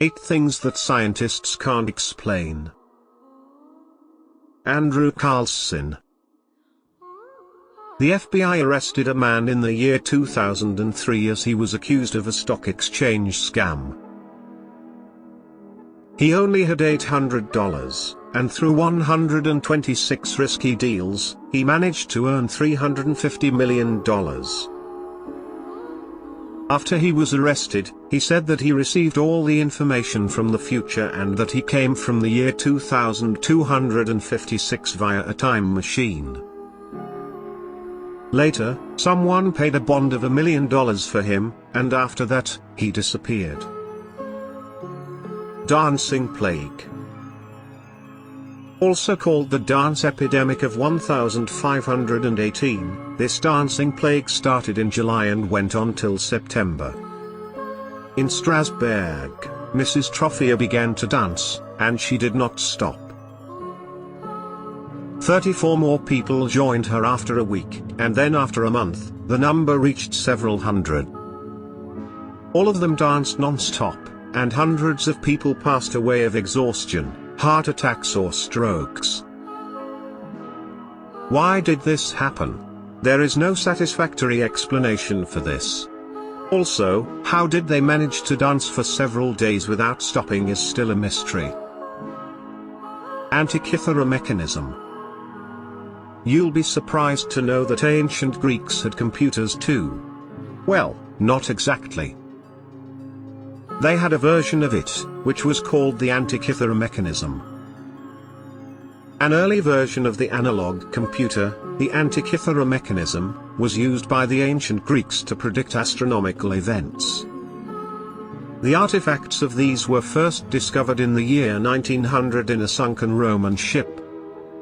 8 things that scientists can't explain. Andrew Carlson. The FBI arrested a man in the year 2003 as he was accused of a stock exchange scam. He only had $800, and through 126 risky deals, he managed to earn $350 million. After he was arrested, he said that he received all the information from the future and that he came from the year 2256 via a time machine. Later, someone paid a bond of $1 million for him, and after that, he disappeared. Dancing plague. Also called the dance epidemic of 1518, this dancing plague started in July and went on till September. In Strasbourg, Mrs. Troffea began to dance, and she did not stop. 34 more people joined her after a week, and then after a month, the number reached several hundred. All of them danced non-stop, and hundreds of people passed away of exhaustion, heart attacks or strokes. Why did this happen? There is no satisfactory explanation for this. Also, how did they manage to dance for several days without stopping is still a mystery. Antikythera mechanism. You'll be surprised to know that ancient Greeks had computers too. Well, not exactly. They had a version of it, which was called the Antikythera mechanism. An early version of the analog computer, the Antikythera mechanism, was used by the ancient Greeks to predict astronomical events. The artifacts of these were first discovered in the year 1900 in a sunken Roman ship.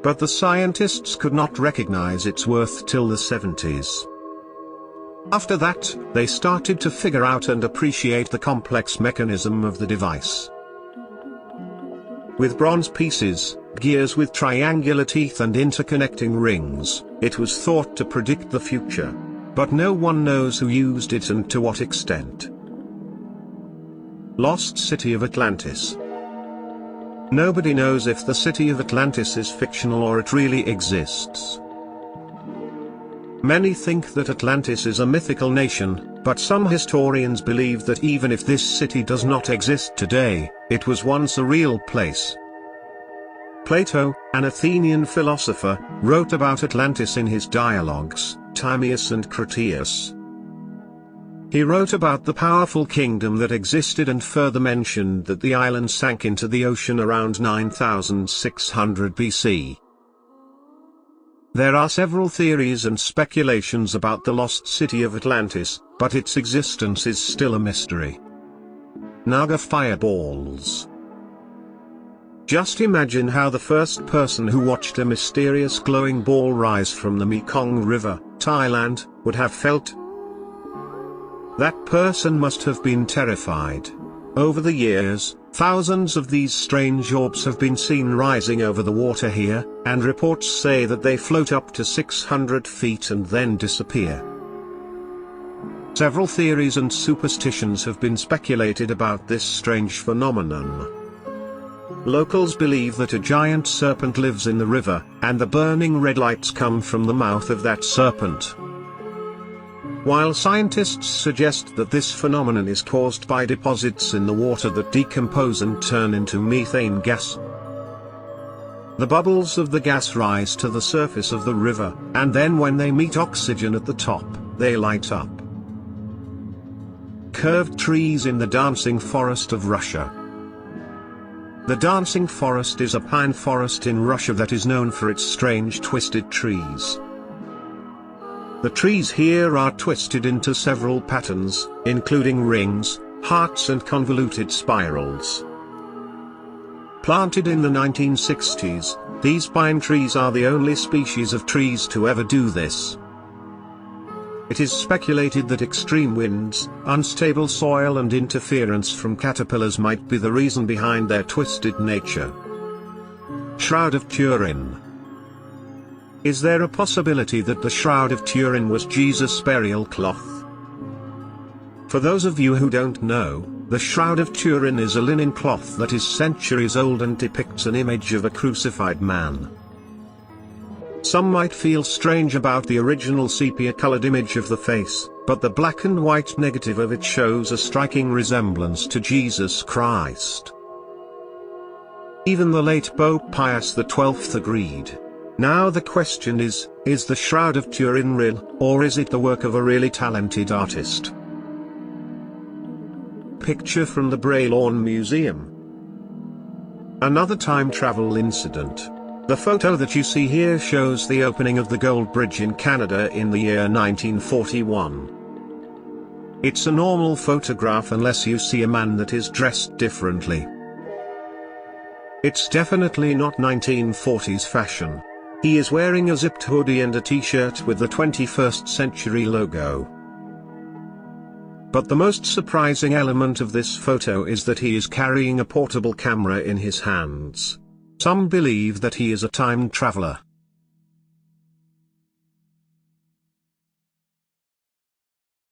But the scientists could not recognize its worth till the 70s. After that, they started to figure out and appreciate the complex mechanism of the device. With bronze pieces, gears with triangular teeth and interconnecting rings, it was thought to predict the future. But no one knows who used it and to what extent. Lost City of Atlantis. Nobody knows if the city of Atlantis is fictional or it really exists. Many think that Atlantis is a mythical nation, but some historians believe that even if this city does not exist today, it was once a real place. Plato, an Athenian philosopher, wrote about Atlantis in his dialogues, Timaeus and Critias. He wrote about the powerful kingdom that existed and further mentioned that the island sank into the ocean around 9600 BC. There are several theories and speculations about the lost city of Atlantis, but its existence is still a mystery. Naga fireballs. Just imagine how the first person who watched a mysterious glowing ball rise from the Mekong River, Thailand, would have felt. That person must have been terrified. Over the years, thousands of these strange orbs have been seen rising over the water here, and reports say that they float up to 600 feet and then disappear. Several theories and superstitions have been speculated about this strange phenomenon. Locals believe that a giant serpent lives in the river, and the burning red lights come from the mouth of that serpent. While scientists suggest that this phenomenon is caused by deposits in the water that decompose and turn into methane gas. The bubbles of the gas rise to the surface of the river, and then when they meet oxygen at the top, they light up. Curved trees in the dancing forest of Russia. The dancing forest is a pine forest in Russia that is known for its strange twisted trees. The trees here are twisted into several patterns, including rings, hearts and convoluted spirals. Planted in the 1960s, these pine trees are the only species of trees to ever do this. It is speculated that extreme winds, unstable soil and interference from caterpillars might be the reason behind their twisted nature. Shroud of Turin. Is there a possibility that the Shroud of Turin was Jesus' burial cloth? For those of you who don't know, The Shroud of Turin is a linen cloth that is centuries old and depicts an image of a crucified man. Some might feel strange about the original sepia-colored image of the face, but the black and white negative of it shows a striking resemblance to Jesus Christ. Even the late Pope Pius XII agreed. Now the question is the Shroud of Turin real, or is it the work of a really talented artist? Picture from the Bray Lawn Museum. Another time travel incident. The photo that you see here shows the opening of the Gold Bridge in Canada in the year 1941. It's a normal photograph unless you see a man that is dressed differently. It's definitely not 1940s fashion. He is wearing a zipped hoodie and a t-shirt with the 21st century logo. But the most surprising element of this photo is that he is carrying a portable camera in his hands. Some believe that he is a time traveler.